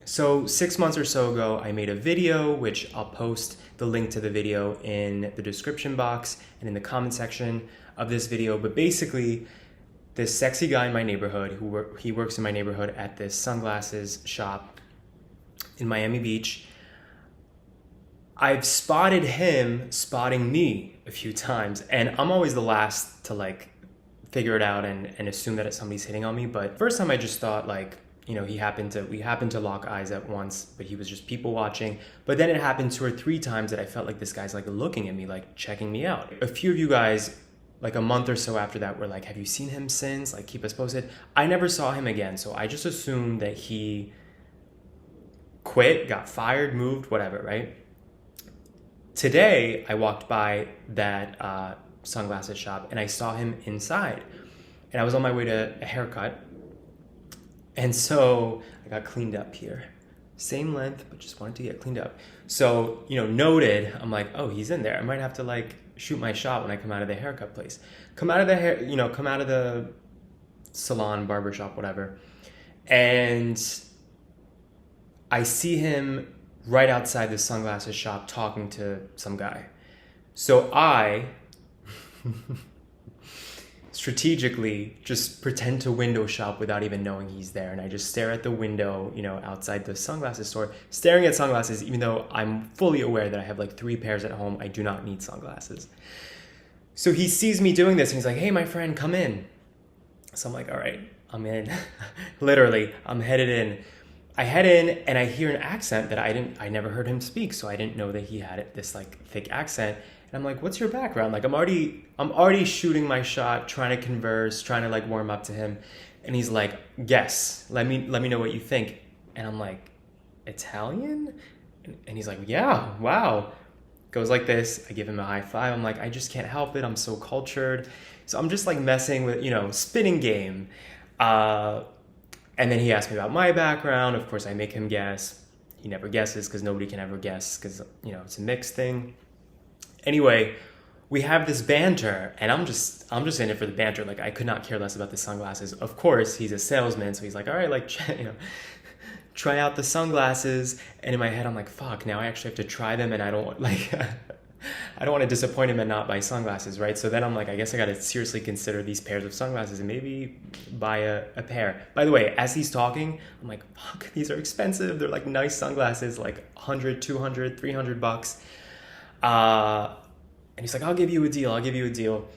So 6 months or so ago, I made a video, which I'll post the link to the video in the description box and in the comment section of this video. But basically, this sexy guy in my neighborhood, he works in my neighborhood at this sunglasses shop in Miami Beach. I've spotted him spotting me a few times, and I'm always the last to figure it out and assume that somebody's hitting on me. But first time I just thought we happened to lock eyes at once, but he was just people watching. But then it happened 2 or 3 times that I felt like this guy's looking at me, checking me out. A few of you guys, a month or so after that, were like, have you seen him since? Keep us posted. I never saw him again, so I just assumed that he quit, got fired, moved, whatever, right? Today, I walked by that sunglasses shop and I saw him inside. And I was on my way to a haircut. And so I got cleaned up here. Same length, but just wanted to get cleaned up. So, noted, I'm like, oh, he's in there. I might have to shoot my shot when I come out of the haircut place. Come out of the salon, barbershop, whatever. And I see him right outside the sunglasses shop talking to some guy. So I strategically just pretend to window shop without even knowing he's there. And I just stare at the window, outside the sunglasses store, staring at sunglasses, even though I'm fully aware that I have 3 pairs at home. I do not need sunglasses. So he sees me doing this and he's like, hey, my friend, come in. So I'm like, all right, I'm in. Literally, I'm headed in. I head in and I hear an accent that I never heard him speak. So I didn't know that he had this thick accent. And I'm like, what's your background? I'm already shooting my shot, trying to converse, trying to warm up to him. And he's like, guess, let me know what you think. And I'm like, Italian? And he's like, yeah, wow. Goes like this. I give him a high five. I'm like, I just can't help it. I'm so cultured. So I'm just messing with, spinning game. And then he asked me about my background. Of course, I make him guess. He never guesses because nobody can ever guess because, it's a mixed thing. Anyway, we have this banter, and I'm just in it for the banter. I could not care less about the sunglasses. Of course, he's a salesman, so he's like, all right, try out the sunglasses. And in my head, I'm like, fuck, now I actually have to try them, and I don't I don't want to disappoint him and not buy sunglasses, right? So then I'm like, I guess I got to seriously consider these pairs of sunglasses and maybe buy a pair. By the way, as he's talking, I'm like, fuck, these are expensive. They're nice sunglasses, 100, 200, 300 bucks. And he's like, I'll give you a deal.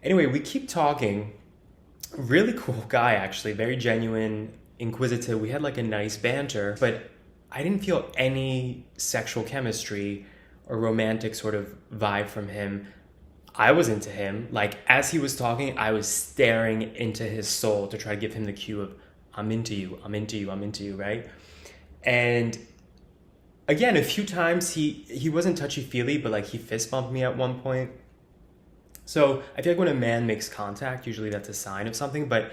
Anyway, we keep talking. Really cool guy, actually, very genuine, inquisitive. We had a nice banter, but I didn't feel any sexual chemistry or romantic sort of vibe from him. I was into him. As he was talking, I was staring into his soul to try to give him the cue of, I'm into you, right? And again, a few times he wasn't touchy-feely, but he fist bumped me at one point. So I feel when a man makes contact, usually that's a sign of something, but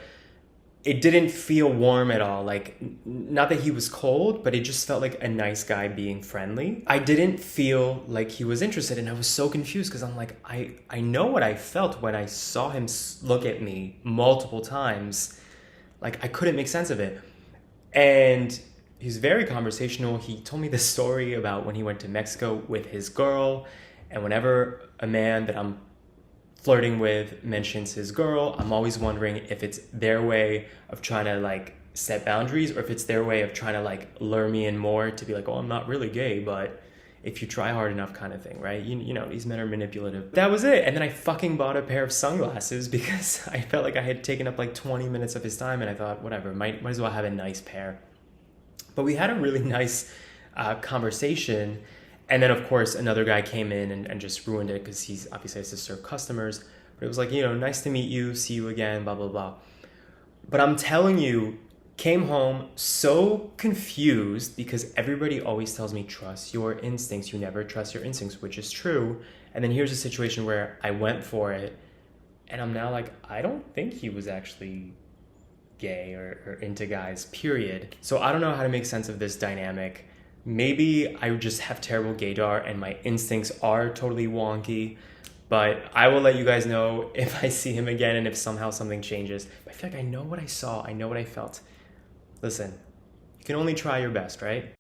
it didn't feel warm at all. Not that he was cold, but it just felt like a nice guy being friendly. I didn't feel like he was interested, and I was so confused because I'm like, I know what I felt when I saw him look at me multiple times. I couldn't make sense of it. And he's very conversational. He told me this story about when he went to Mexico with his girl, and whenever a man that I'm flirting with mentions his girl, I'm always wondering if it's their way of trying to set boundaries or if it's their way of trying to lure me in more to be oh, I'm not really gay, but if you try hard enough kind of thing, right? You know, these men are manipulative. That was it. And then I fucking bought a pair of sunglasses because I felt like I had taken up 20 minutes of his time, and I thought, whatever, might as well have a nice pair. But we had a really nice conversation. And then, of course, another guy came in and just ruined it because he's obviously has to serve customers. But it was nice to meet you, see you again, blah, blah, blah. But I'm telling you, came home so confused because everybody always tells me, trust your instincts. You never trust your instincts, which is true. And then here's a situation where I went for it. And I'm now I don't think he was actually gay or into guys, period. So I don't know how to make sense of this dynamic. Maybe I just have terrible gaydar and my instincts are totally wonky, but I will let you guys know if I see him again and if somehow something changes. But I feel I know what I saw. I know what I felt. Listen, can only try your best, right?